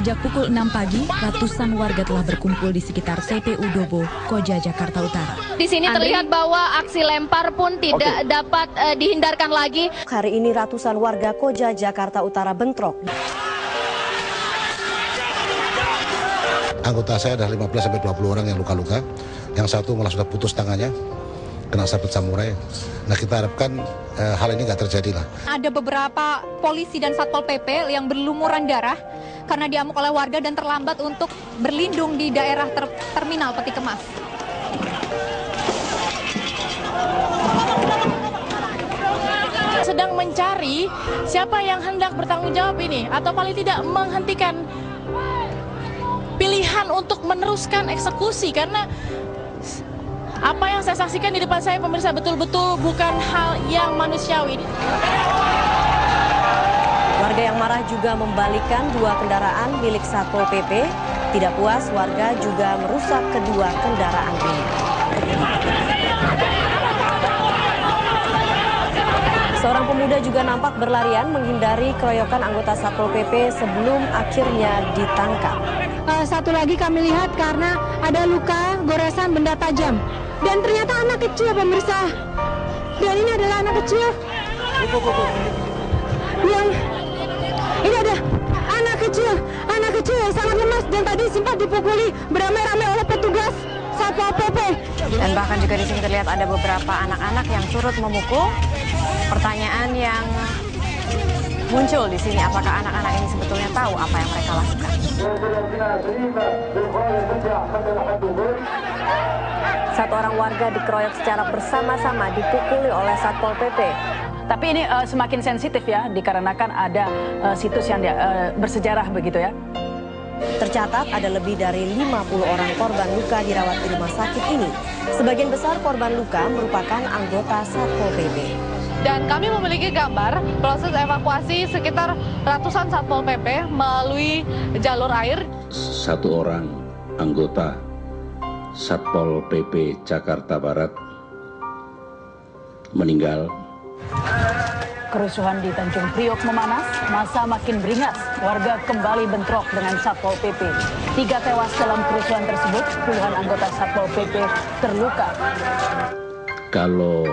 Sejak pukul 6 pagi, ratusan warga telah berkumpul di sekitar TPU Dobo, Koja, Jakarta Utara. Di sini terlihat bahwa aksi lempar pun tidak dapat dihindarkan lagi. Hari ini ratusan warga Koja, Jakarta Utara bentrok. Anggota saya ada 15-20 orang yang luka-luka, yang satu malah sudah putus tangannya, kena sabit samurai. Nah, kita harapkan hal ini nggak terjadi lah. Ada beberapa polisi dan Satpol PP yang berlumuran darah karena diamuk oleh warga dan terlambat untuk berlindung di daerah terminal peti kemas. Sedang mencari siapa yang hendak bertanggung jawab ini atau paling tidak menghentikan pilihan untuk meneruskan eksekusi, karena apa yang saya saksikan di depan saya, pemirsa, betul-betul bukan hal yang manusiawi. Warga yang marah juga membalikan 2 kendaraan milik Satpol PP. Tidak puas, warga juga merusak kedua kendaraan ini. Seorang pemuda juga nampak berlarian menghindari keroyokan anggota Satpol PP sebelum akhirnya ditangkap. Satu lagi kami lihat karena ada luka goresan benda tajam. Dan ternyata anak kecil, pemirsa. Dan ini adalah anak kecil. Ini ada anak kecil yang sangat lemas dan tadi sempat dipukuli beramai-ramai oleh petugas Satpol PP. Dan bahkan juga di sini terlihat ada beberapa anak-anak yang turut memukul. Pertanyaan yang muncul di sini, apakah anak-anak ini sebetulnya tahu apa yang mereka lakukan? Satu orang warga dikeroyok secara bersama-sama dipukuli oleh Satpol PP. Tapi ini semakin sensitif ya, dikarenakan ada situs yang bersejarah begitu ya. Tercatat ada lebih dari 50 orang korban luka dirawat di rumah sakit ini. Sebagian besar korban luka merupakan anggota Satpol PP. Dan kami memiliki gambar proses evakuasi sekitar ratusan Satpol PP melalui jalur air. Satu orang anggota Satpol PP Jakarta Barat meninggal. Kerusuhan di Tanjung Priok memanas, masa makin beringas. Warga kembali bentrok dengan Satpol PP. 3 tewas dalam kerusuhan tersebut, puluhan anggota Satpol PP terluka. Kalau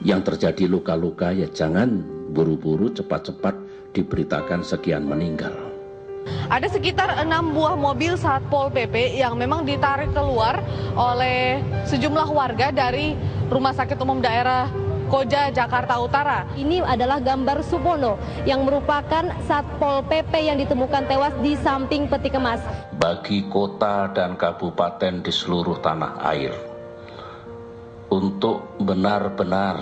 yang terjadi luka-luka ya jangan buru-buru cepat-cepat diberitakan sekian meninggal. Ada sekitar 6 buah mobil Satpol PP yang memang ditarik keluar oleh sejumlah warga dari Rumah Sakit Umum Daerah Koja, Jakarta Utara. Ini adalah gambar Supono yang merupakan Satpol PP yang ditemukan tewas di samping peti kemas. Bagi kota dan kabupaten di seluruh tanah air, untuk benar-benar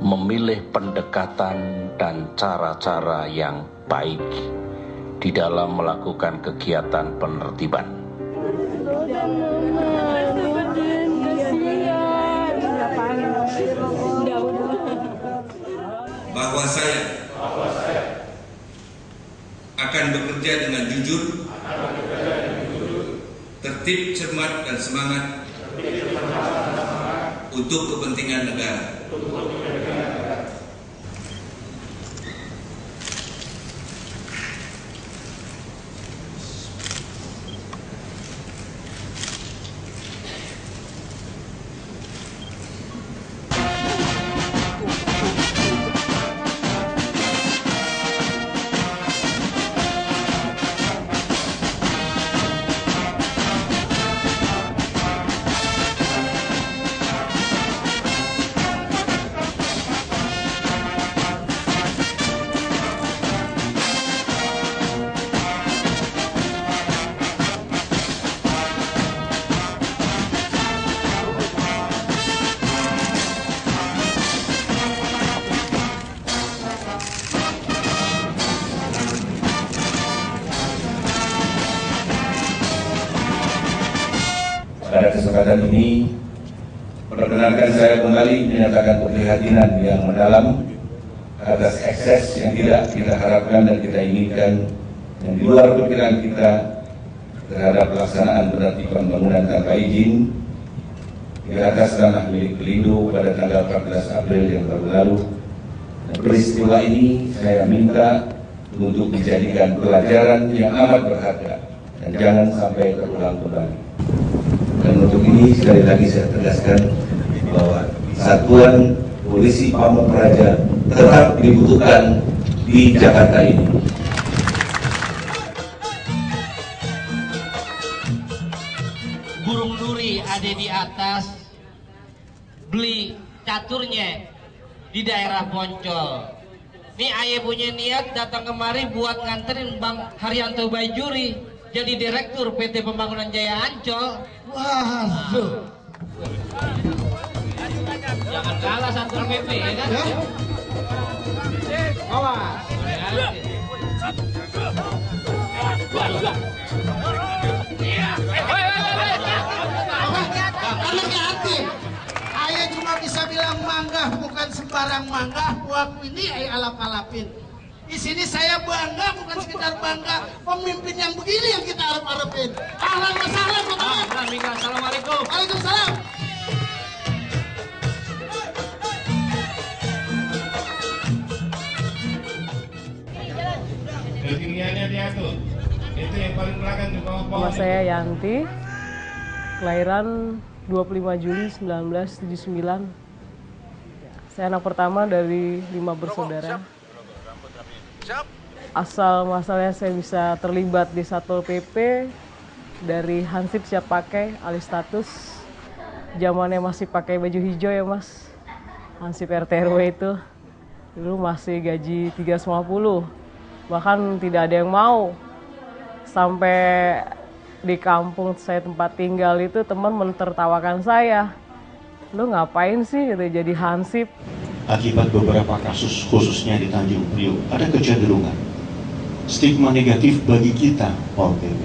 memilih pendekatan dan cara-cara yang baik di dalam melakukan kegiatan penertiban. Bahwa saya akan bekerja dengan jujur, tertib, cermat, dan semangat untuk kepentingan negara. Pada kesempatan ini, perkenankan saya kembali menyatakan keprihatinan yang mendalam atas ekses yang tidak kita harapkan dan kita inginkan, yang di luar perkiraan kita terhadap pelaksanaan penertiban bangunan tanpa izin di atas tanah milik Pelindo pada tanggal 14 April yang baru lalu, Dan peristiwa ini saya minta untuk dijadikan pelajaran yang amat berharga dan jangan sampai terulang kembali. Dan untuk ini sekali lagi saya tegaskan bahwa Satuan Polisi Pamong Praja tetap dibutuhkan di Jakarta ini. Burung duri ada di atas, beli caturnya di daerah Poncol. Nih ayah punya niat datang kemari buat nganterin Bang Haryanto Baijuri jadi Direktur PT Pembangunan Jaya Ancol. Waduh. Jangan kalah Satpol PP ya kan? Awas. Hati-hati. Ayah cuma bisa bilang manggah, bukan sembarang manggah. Waktu ini ayah alap-alapin. Di sini saya bangga, bukan sekedar bangga. Pemimpin yang begini yang kita harap-harapin. Ahlan wa sahlan, Pak Ahlan. Assalamualaikum. Waalaikumsalam. Ketinggiannya diatur. Itu yang paling belakang di bawah pohon. Nama saya Yanti, kelahiran 25 Juli 1979. Saya anak pertama dari 5 bersaudara. Asal muasalnya saya bisa terlibat di Satpol PP dari Hansip siap pakai alih status. Zamannya masih pakai baju hijau ya Mas. Hansip RT/RW itu dulu masih gaji 350. Bahkan tidak ada yang mau. Sampai di kampung saya tempat tinggal itu teman mentertawakan saya. Lu ngapain sih gitu, jadi hansip? Akibat beberapa kasus khususnya di Tanjung Priok ada kecenderungan stigma negatif bagi kita Pol PP.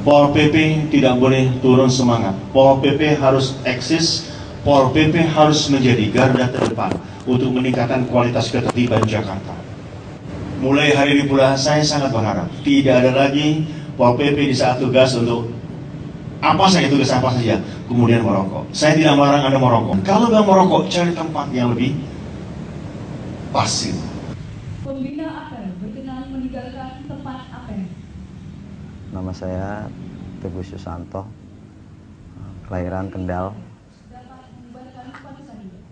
Pol PP tidak boleh turun semangat. Pol PP harus eksis. Pol PP harus menjadi garda terdepan untuk meningkatkan kualitas ketertiban Jakarta. Mulai hari ini pula saya sangat berharap tidak ada lagi Pol PP di saat tugas untuk apa saja, tugas apa saja, kemudian merokok. Saya tidak melarang Anda merokok. Kalau nggak merokok, cari tempat yang lebih pasif. Pembina APEN berkenan meninggalkan tempat APEN. Nama saya Teguh Susanto, kelahiran Kendal,